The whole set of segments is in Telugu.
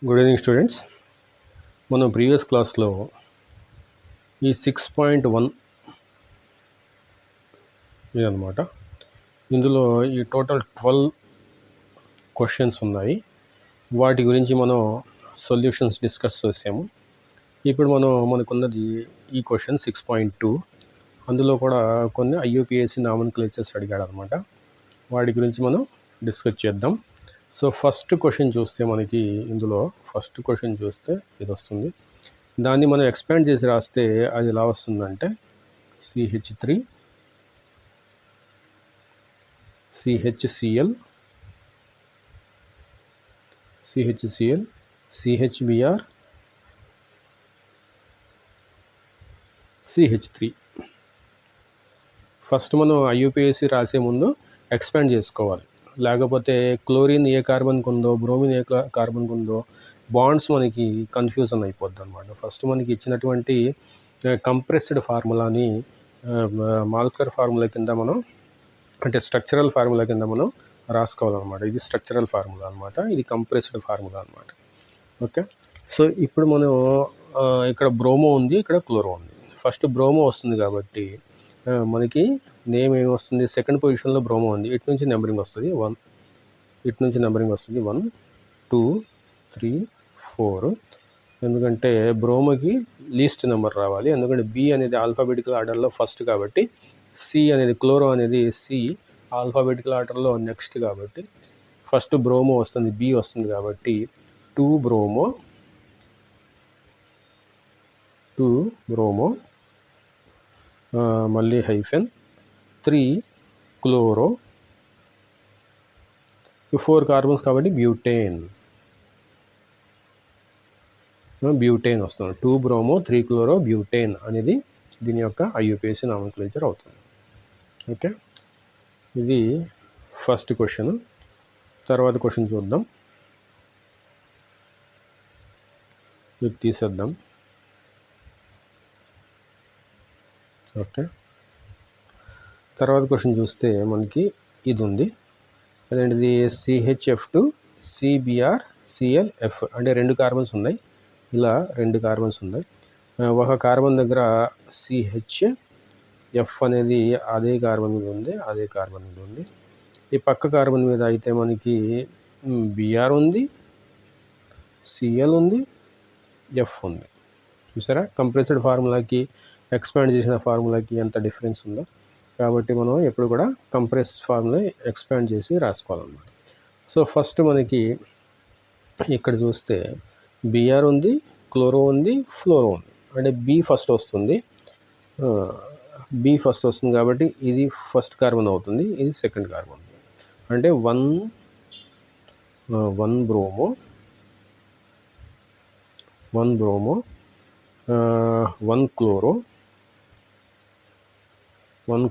Good evening students. మనం ప్రీవియస్ క్లాస్లో ఈ 6.1 ఇదనమాట. ఇందులో ఈ టోటల్ 12 క్వశ్చన్స్ ఉన్నాయి. వాటి గురించి మనం సొల్యూషన్స్ డిస్కస్ చేసాము. ఇప్పుడు మనకున్నది ఈ క్వశ్చన్ 6.2. అందులో కూడా కొన్ని ఐయూపీఏసీ నామన్క్లేచర్స్ అడిగాడు అనమాట. వాటి గురించి మనం డిస్కస్ చేద్దాం. సో ఫస్ట్ క్వశ్చన్ చూస్తే మనకి ఇందులో ఫస్ట్ క్వశ్చన్ చూస్తే ఇది వస్తుంది. దాన్ని మనం ఎక్స్పాండ్ చేసి రాస్తే అది ఎలా వస్తుందంటే CH3 CHCl CHCl CHBr CH3. First మనం ఐయూపీఏసీ రాసే ముందు ఎక్స్పాండ్ చేసుకోవాలి, లేకపోతే క్లోరిన్ ఏ కార్బన్కి ఉందో బ్రోమిన్ ఏ కార్బన్కి ఉందో బాండ్స్ మనకి కన్ఫ్యూజన్ అయిపోద్ది అనమాట. ఫస్ట్ మనకి ఇచ్చినటువంటి కంప్రెస్డ్ ఫార్ములాని మాలిక్యులర్ ఫార్ములా కింద మనం అంటే స్ట్రక్చరల్ ఫార్ములా కింద మనం రాసుకోవాలన్నమాట. ఇది స్ట్రక్చరల్ ఫార్ములా అనమాట, ఇది కంప్రెస్డ్ ఫార్ములా అనమాట. ఓకే, సో ఇప్పుడు మనం ఇక్కడ బ్రోమో ఉంది, ఇక్కడ క్లోరో ఉంది. ఫస్ట్ బ్రోమో వస్తుంది కాబట్టి మనకి నేమ్ ఏమి వస్తుంది, సెకండ్ పొజిషన్లో బ్రోమో ఉంది. ఇటు నుంచి నెంబరింగ్ వస్తుంది 1, ఇటు నుంచి నెంబరింగ్ వస్తుంది 1 2 3 4. ఎందుకంటే బ్రోమోకి లీస్ట్ నెంబర్ రావాలి, ఎందుకంటే బి అనేది ఆల్ఫాబెటికల్ ఆర్డర్లో ఫస్ట్ కాబట్టి, సి అనేది క్లోరో అనేది సి ఆల్ఫాబెటికల్ ఆర్డర్లో నెక్స్ట్ కాబట్టి ఫస్ట్ బ్రోమో వస్తుంది, బి వస్తుంది కాబట్టి 2 బ్రోమో మళ్ళీ హైఫెన్ 3 క్లోరో, 4 కార్బన్స్ కాబట్టి బ్యూటేన్ వస్తుంది. 2 బ్రోమో 3 క్లోరో బ్యూటేన్ అనేది దీని యొక్క ఐయూపీఏసీ నామన్క్లేచర్ అవుతుంది. ఓకే, ఇది ఫస్ట్ క్వశ్చన్. తర్వాత క్వశ్చన్ చూద్దాం, ఇది తీసేద్దాం. ఓకే, తర్వాత క్వశ్చన్ చూస్తే మనకి ఇది ఉంది, అదేంటిది CHF2 CBr ClF అంటే 2 కార్బన్స్ ఉన్నాయి. ఇలా 2 కార్బన్స్ ఉన్నాయి. ఒక కార్బన్ దగ్గర CHF అనేది అదే కార్బన్ మీద ఉంది, అదే కార్బన్ మీద ఉంది. ఈ పక్క కార్బన్ మీద అయితే మనకి Br ఉంది, Cl ఉంది, F ఉంది. చూసారా, కంప్రెస్డ్ ఫార్ములాకి ఎక్స్పాండ్ చేసిన ఫార్ములాకి ఎంత డిఫరెన్స్ ఉందో. కాబట్టి మనం ఎప్పుడు కూడా కంప్రెస్ ఫార్ములా ఎక్స్పాండ్ చేసి రాసుకోవాలన్నమాట. సో ఫస్ట్ మనకి ఇక్కడ చూస్తే Br ఉంది, క్లోరో ఉంది, ఫ్లోరో ఉంది. అంటే బి ఫస్ట్ వస్తుంది కాబట్టి ఇది ఫస్ట్ కార్బన్ అవుతుంది, ఇది సెకండ్ కార్బన్. అంటే 1 బ్రోమో 1 క్లోరో 1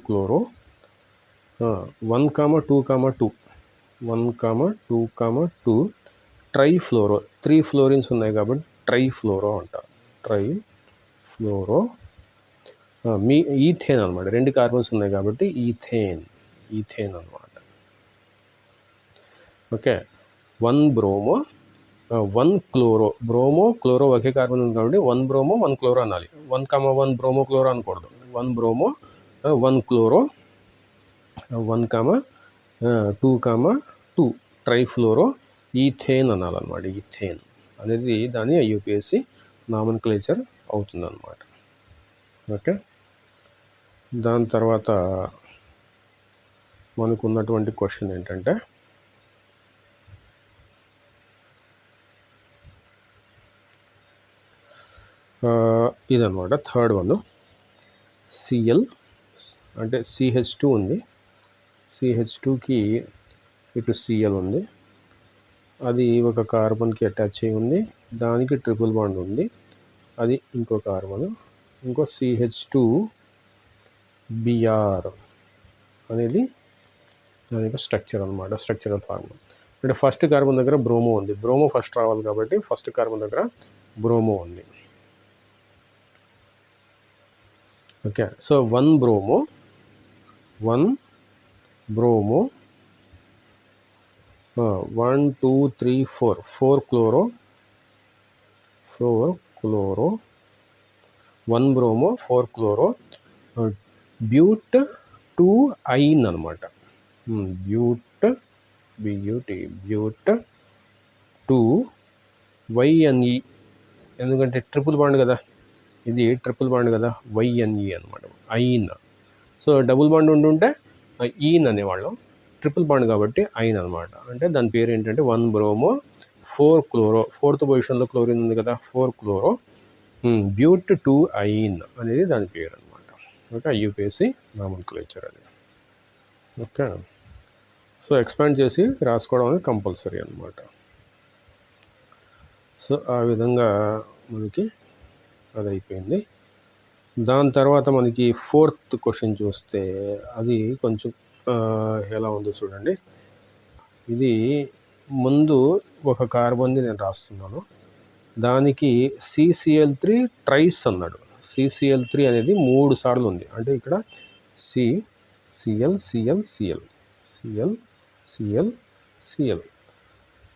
2 2 ట్రైఫ్లోరో, 3 ఫ్లోరిన్స్ ఉన్నాయి కాబట్టి ట్రైఫ్లోరో అంటారు. ట్రైఫ్లోరో ఈథేన్ అనమాట, 2 కార్బన్స్ ఉన్నాయి కాబట్టి ఈథేన్ అనమాట. Okay, 1 bromo 1 chloro, bromo chloro ఒకే కార్బన్ ఉంది కాబట్టి 1 బ్రోమో 1 క్లోరో అనాలి. 1 బ్రోమో క్లోరో అనకూడదు. 1 బ్రోమో 1 క్లోరో 1 2 ట్రైఫ్లోరో ఈథేన్ అనాలన్నమాట. ఈథేన్ అనేది దాని ఐయూపీఏసీ నామన్క్లేచర్ అవుతుందన్నమాట. ఓకే, దాని తర్వాత మనకు ఉన్నటువంటి క్వశ్చన్ ఏంటంటే ఇదన్నమాట. థర్డ్ వన్ Cl అంటే CH2 ఉంది, CH2కి ఇటు Cl ఉంది, అది ఒక కార్బన్కి అటాచ్ అయి ఉంది, దానికి ట్రిపుల్ బాండ్ ఉంది, అది ఇంకో కార్బన్. ఇంకో CH2Br అనేది దాని యొక్క స్ట్రక్చర్ అనమాట, స్ట్రక్చరల్ ఫార్ములా. అంటే ఫస్ట్ కార్బన్ దగ్గర బ్రోమో ఉంది, బ్రోమో ఫస్ట్ రావాలి కాబట్టి ఫస్ట్ కార్బన్ దగ్గర బ్రోమో ఉంది. Okay, so 1 bromo 1 1 2 3 4 chloro 4 chloro 1 bromo 4 chloro but 2 yne అనమాట. బ్యూట్ బ్యూట్ 2 వైఎన్ఈ, ఎందుకంటే ట్రిపుల్ బాండ్ కదా, ఇది ట్రిపుల్ బాండ్ కదా, వైఎన్ఈ అనమాట, ఐన్. సో డబుల్ బాండ్ ఉంటుంటే ఈన్ అనేవాళ్ళం, ట్రిపుల్ బాండ్ కాబట్టి ఐన్ అనమాట. అంటే దాని పేరు ఏంటంటే 1 బ్రోమో 4 క్లోరో, 4th పొజిషన్లో క్లోరిన్ ఉంది కదా, 4 క్లోరో బ్యూట్ 2 ఐన్ అనేది దాని పేరు అనమాట. ఓకే, ఐయుపిఏసి నామన్క్లేచర్ అది. ఓకే, సో ఎక్స్పాండ్ చేసి రాసుకోవడం అనేది కంపల్సరీ అనమాట. సో ఆ విధంగా మనకి అది అయిపోయింది. దాని తర్వాత మనకి 4th క్వశ్చన్ చూస్తే అది కొంచెం ఎలా ఉందో చూడండి. ఇది ముందు ఒక కార్బన్ని నేను రాస్తున్నాను, దానికి CCl3 ట్రైస్ అన్నాడు. CCl3 అనేది 3 సార్లు ఉంది, అంటే ఇక్కడ CCl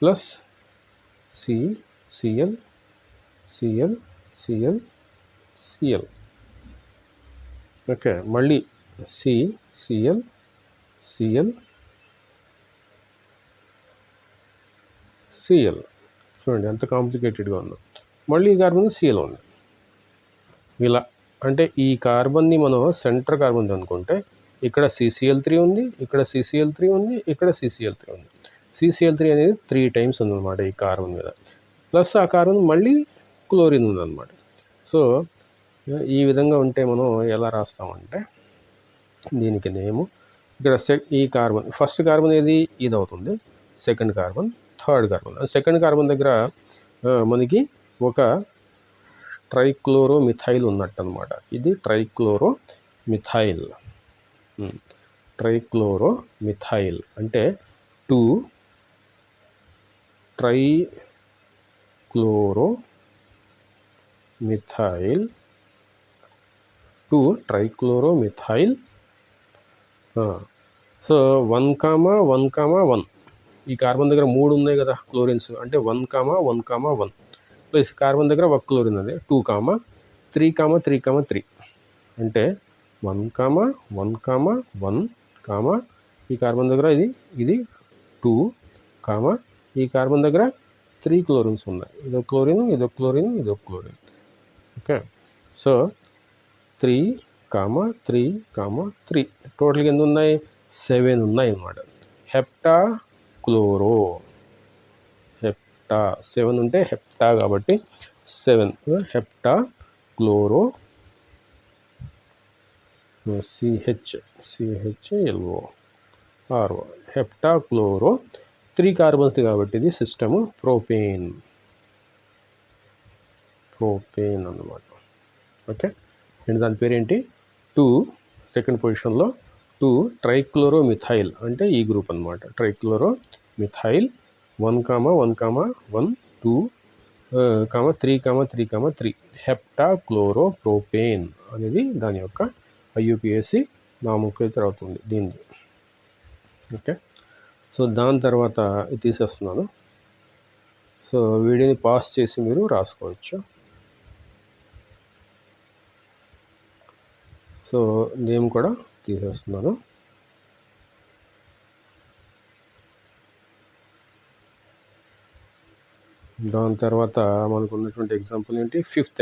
ప్లస్ CCl ఓకే, మళ్ళీ CCl చూడండి ఎంత కాంప్లికేటెడ్గా ఉందో. మళ్ళీ ఈ కార్బన్ Cl ఉంది. ఇలా అంటే ఈ కార్బన్ని మనం సెంటర్ కార్బన్ అనుకుంటే ఇక్కడ CCl3 ఉంది, ఇక్కడ CCl3 ఉంది, ఇక్కడ CCl3 ఉంది. CCl3 అనేది 3 times ఉందన్నమాట ఈ కార్బన్ మీద, ప్లస్ ఆ కార్బన్ మళ్ళీ క్లోరిన్ ఉందన్నమాట. సో ఈ విధంగా ఉంటే మనం ఎలా రాస్తామంటే దీనికి నేము ఇక్కడ ఈ కార్బన్, ఫస్ట్ కార్బన్ ఏది ఇది అవుతుంది, second carbon, third carbon. Second carbon దగ్గర మనకి ఒక ట్రైక్లోరోమిథైల్ ఉన్నట్టు అనమాట. ఇది ట్రైక్లోరోమిథైల్ అంటే 2 ట్రైక్లోరోమిథైల్ సో 1,1,1 ఈ కార్బన్ దగ్గర 3 ఉన్నాయి కదా క్లోరిన్స్, అంటే 1,1,1 ప్లస్ కార్బన్ దగ్గర ఒక క్లోరిన్ అది 2,3,3,3 అంటే 1,1,1 ఈ కార్బన్ దగ్గర ఇది 2, ఈ కార్బన్ దగ్గర 3 క్లోరిన్స్ ఉన్నాయి, ఇదో క్లోరిన్, ఇదో క్లోరిన్, ఇదో క్లోరిన్. ఓకే, సో 3,3,3 టోటల్గా ఎన్ని ఉన్నాయి, 7 ఉన్నాయి అన్నమాట. హెప్టాక్లోరో 7 ఉంటే హెప్టా కాబట్టి 7 హెప్టాక్లోరో CHLO హెప్టాక్లోరో 3 కార్బన్స్ కాబట్టి ఇది సిస్టము ప్రోపేన్ అన్నమాట. ఓకే, అండ్ దాని పేరేంటి 2 సెకండ్ పొజిషన్లో 2 ట్రైక్లోరోమిథైల్ అంటే ఈ గ్రూప్ అనమాట. ట్రైక్లోరోమిథైల్ 1,1,1 2 3,3,3 హెప్టాక్లోరోప్రోపేన్ అనేది దాని యొక్క ఐయుపిఏసి నామోక్లేచర్ అవుతుంది దీనిది. ఓకే, సో దాని తర్వాత ఇది తీసేస్తున్నాను. సో వీడియోని పాస్ చేసి మీరు రాసుకోవచ్చు. సో నేమ్ కూడా తీసేస్తున్నాను. దాని తర్వాత మనకు ఉన్నటువంటి ఎగ్జాంపుల్ ఏంటి, ఫిఫ్త్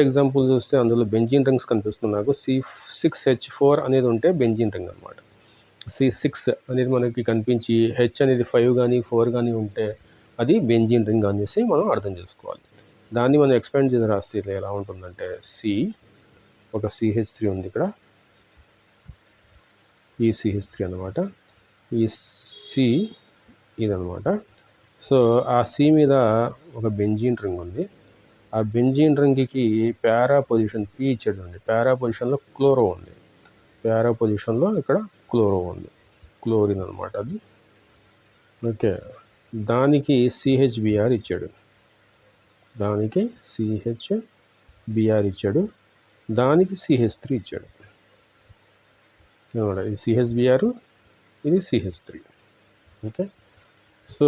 ఎగ్జాంపుల్ చూస్తే అందులో బెంజీన్ రింగ్స్ కనిపిస్తుంది నాకు. C6H4 అనేది ఉంటే బెంజీన్ రింగ్ అనమాట. C6 అనేది మనకి కనిపించి H అనేది 5 కానీ 4 కానీ ఉంటే అది బెంజీన్ రింగ్ అనేసి మనం అర్థం చేసుకోవాలి. దాన్ని మనం ఎక్స్పాండ్ చేసి రాస్తే ఎలా ఉంటుందంటే ఒక CH3 ఉంది ఇక్కడ, ఈ CH3 అనమాట, ఈ C ఇదనమాట. సో ఆ C మీద ఒక బెంజీన్ రింగ్ ఉంది. ఆ బెంజీన్ రింగ్కి పారా పొజిషన్ P ఇచ్చాడు అండి. పారా పొజిషన్లో క్లోరో ఉంది, పారా పొజిషన్లో ఇక్కడ క్లోరో ఉంది, క్లోరిన్ అనమాట అది. ఓకే, దానికి CHBr ఇచ్చాడు, దానికి CHBr ఇచ్చాడు, దానికి CH3 ఇచ్చాడు ఇది CHBr, ఇది CH3. ఓకే, సో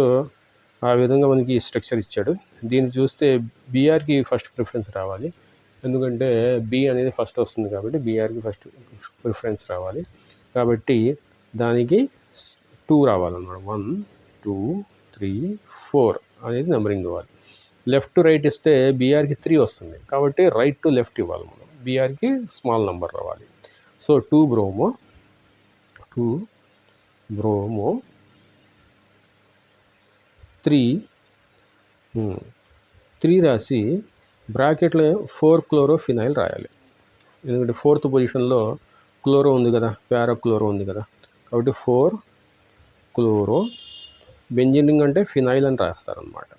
ఆ విధంగా మనకి స్ట్రక్చర్ ఇచ్చాడు. దీన్ని చూస్తే బీఆర్కి ఫస్ట్ ప్రిఫరెన్స్ రావాలి, ఎందుకంటే బి అనేది ఫస్ట్ వస్తుంది కాబట్టి బీఆర్కి ఫస్ట్ ప్రిఫరెన్స్ రావాలి. కాబట్టి దానికి 2 రావాలన్నమాట. 1 2 3 4 అనేది నెంబరింగ్ ఇవ్వాలి. లెఫ్ట్ టు రైట్ ఇస్తే బీఆర్కి 3 వస్తుంది కాబట్టి రైట్ టు లెఫ్ట్ ఇవ్వాలి మనం. బీఆర్కి స్మాల్ నెంబర్ రావాలి. సో 2 బ్రోమో 3 రాసి బ్రాకెట్లో 4 క్లోరోఫినైల్ రాయాలి. ఎందుకంటే 4th పొజిషన్లో క్లోరో ఉంది కదా, పారాక్లోరో ఉంది కదా, కాబట్టి 4 క్లోరో. బెంజీన్ రింగ్ అంటే ఫినైల్ అని రాస్తారనమాట.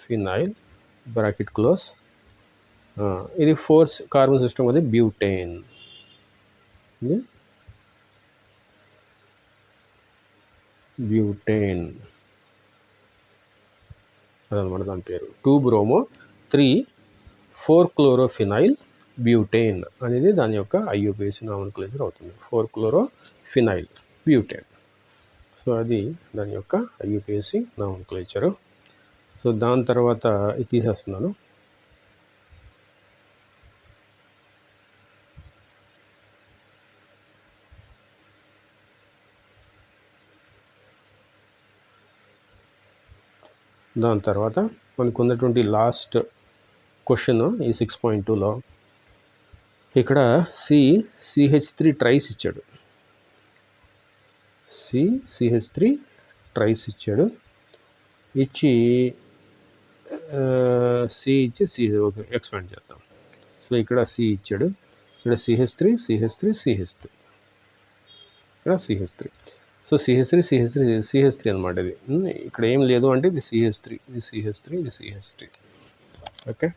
Phenyl bracket close. ఇది 4 కార్బన్ సిస్టమ్ అది బ్యూటేన్. ఇది బ్యూటేన్ అదనమాట దాని పేరు. 2 బ్రోమో 3 4 క్లోరోఫినైల్ బ్యూటేన్ అనేది దాని యొక్క IUPAC నామోనిక్లేచర్ అవుతుంది. 4 క్లోరోఫినైల్ బ్యూటేన్. సో అది దాని యొక్క IUPAC నామోనిక్లేచరు. సో దాని తర్వాత ఇది తీసేస్తున్నాను. దాని తర్వాత మనకు ఉన్నటువంటి లాస్ట్ క్వశ్చన్ ఈ 6.2లో ఇక్కడ CH3 ట్రైస్ ఇచ్చాడు. CH3 ట్రైస్ ఇచ్చాడు. ఇచ్చి ఇచ్చి ఓకే ఎక్స్పాండ్ చేద్దాం. సో ఇక్కడ C ఇచ్చాడు, ఇక్కడ CH3 ఇక్కడ CH3. సో CH3 అనమాట. ఇది ఇక్కడ ఏం లేదు అంటే ఇది CH3. ఓకే,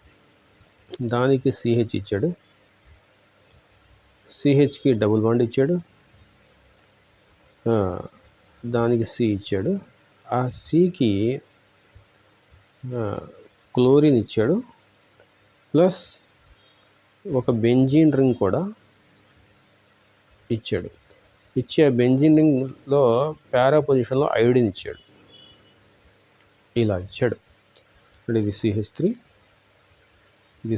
దానికి CH ఇచ్చాడు, CHకి డబుల్ బాండ్ ఇచ్చాడు, దానికి C ఇచ్చాడు, ఆ Cకి క్లోరిన్ ఇచ్చాడు, ప్లస్ ఒక బెంజీన్ రింగ్ కూడా ఇచ్చాడు. ఇచ్చి ఆ బెంజీన్ రింగ్లో పారా పొజిషన్లో ఐడిన్ ఇచ్చాడు. ఇలా ఇచ్చాడు. ఇప్పుడు ఇది CH3, ఇది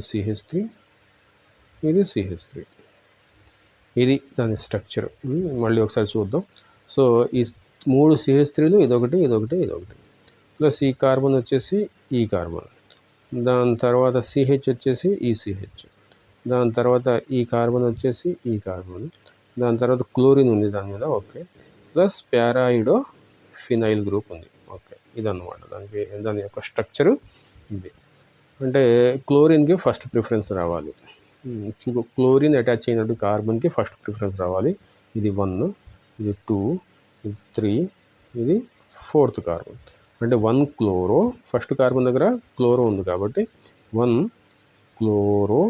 CH3. ఇది దాని స్ట్రక్చర్. మళ్ళీ ఒకసారి చూద్దాం. సో ఈ 3 CH3లు ఇదొకటి ప్లస్ ఈ కార్బన్ వచ్చేసి ఈ కార్బన్, దాని తర్వాత CH వచ్చేసి ఈ CH, దాని తర్వాత ఈ కార్బన్ వచ్చేసి ఈ కార్బన్, దాని తర్వాత క్లోరిన్ ఉంది దాని మీద. ఓకే, ప్లస్ పారాయిడో ఫినైల్ గ్రూప్ ఉంది. ఓకే, ఇదన్నమాట దాని యొక్క స్ట్రక్చరు. ఇది అంటే క్లోరిన్కి ఫస్ట్ ప్రిఫరెన్స్ రావాలి. క్లోరిన్ అటాచ్ అయినట్టు కార్బన్కి ఫస్ట్ ప్రిఫరెన్స్ రావాలి. ఇది 1, ఇది 2, ఇది 3, ఇది 4th కార్బన్. అంటే 1 క్లోరో, ఫస్ట్ కార్బన్ దగ్గర క్లోరో ఉంది కాబట్టి 1 క్లోరో.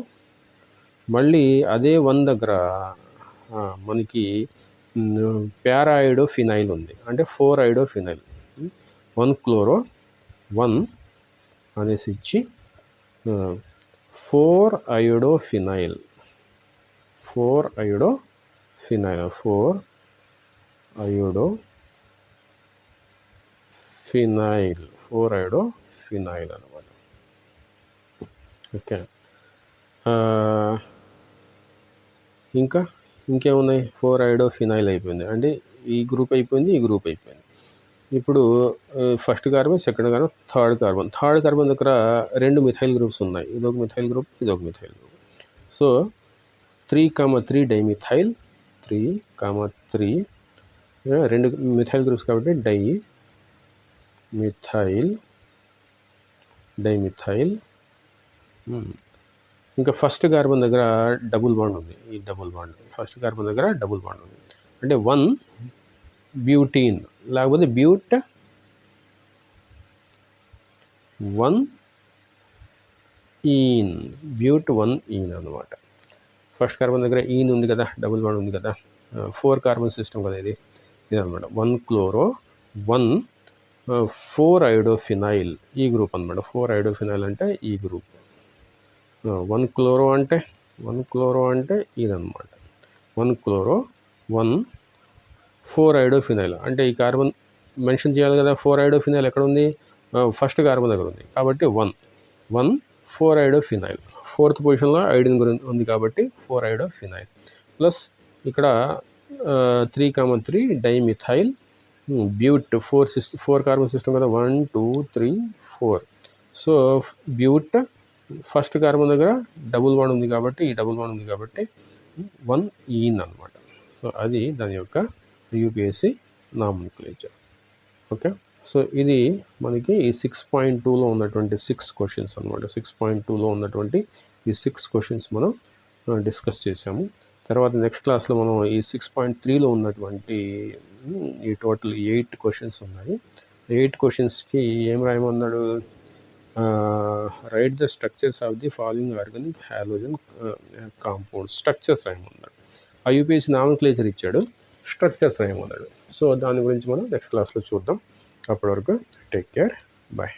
మళ్ళీ అదే 1 దగ్గర మనకి పారాయిడో ఫినైల్ ఉంది, అంటే 4 ఐడో ఫినైల్. 1 క్లోరో 1 అనేసి ఇచ్చి 4 ఐడో ఫినైల్. 4 ఐడో ఫినైల్ అనమాట. ఓకే, ఇంకేమున్నాయి? 4 ఐడో ఫినైల్ అయిపోయింది, అంటే ఈ గ్రూప్ అయిపోయింది. ఇప్పుడు first carbon, second carbon, third carbon దగ్గర 2 మిథైల్ గ్రూప్స్ ఉన్నాయి. ఇదొక methyl group. So 3,3 dimethyl, 3,3 2 methyl groups కాబట్టి డైమిథైల్. ఇంకా ఫస్ట్ కార్బన్ దగ్గర డబుల్ బాండ్ ఉంది. ఫస్ట్ కార్బన్ దగ్గర డబుల్ బాండ్ ఉంది, అంటే 1 బ్యూటీన్, లేకపోతే బ్యూట్ 1 ఈన్ అనమాట. ఫస్ట్ కార్బన్ దగ్గర ఈన్ ఉంది కదా, డబుల్ బాండ్ ఉంది కదా, 4 కార్బన్ సిస్టమ్ కదా ఇది అనమాట. 1 క్లోరో 1 4 ఐడో ఫినైల్, ఈ గ్రూప్ అనమాట. 4 ఐడో ఫినైల్ అంటే ఈ గ్రూప్. 1 క్లోరో అంటే ఇదన్నమాట. 1 క్లోరో 1 4 ఐడో ఫినైల్, అంటే ఈ కార్బన్ మెన్షన్ చేయాలి కదా. 4 ఐడో ఫినైల్ ఎక్కడ ఉంది? ఫస్ట్ కార్బన్ దగ్గర ఉంది కాబట్టి 1 4 ఐడోఫినైల్. ఫోర్త్ పొజిషన్లో ఐడిన్ గురించి ఉంది కాబట్టి 4 ఐడోఫినైల్ ప్లస్ ఇక్కడ 3,3 డైమిథైల్ బ్యూట్ 4 కార్బన్ సిస్టమ్ కదా 1 2 3 4. సో బ్యూట్ ఫస్ట్ కార్బన్ దగ్గర డబుల్ బాండ్ ఉంది కాబట్టి ఈ డబుల్ బాండ్ ఉంది కాబట్టి 1 ఈన్ అనమాట. సో అది దాని యొక్క యూపీఎస్సి నామన్క్లేచర్. ఓకే, సో ఇది మనకి ఈ 6.2లో ఉన్నటువంటి 6 క్వశ్చన్స్ అనమాట. 6.2లో ఉన్నటువంటి ఈ 6 క్వశ్చన్స్ మనం డిస్కస్ చేసాము. తర్వాత నెక్స్ట్ క్లాస్లో మనం ఈ 6.3లో ఉన్నటువంటి ఈ టోటల్ 8 క్వశ్చన్స్ ఉన్నాయి. 8 క్వశ్చన్స్కి ఏం రాయమన్నాడు, write the structures of the following organic halogen compound structures రాయమన్నాడు. యూపీఎస్సి నామన్క్లేచర్ ఇచ్చాడు, స్ట్రక్చర్స్ రాయమన్నాడు. సో దాని గురించి మనం నెక్స్ట్ క్లాస్లో చూద్దాం. అప్పటి వరకు టేక్ కేర్, బాయ్.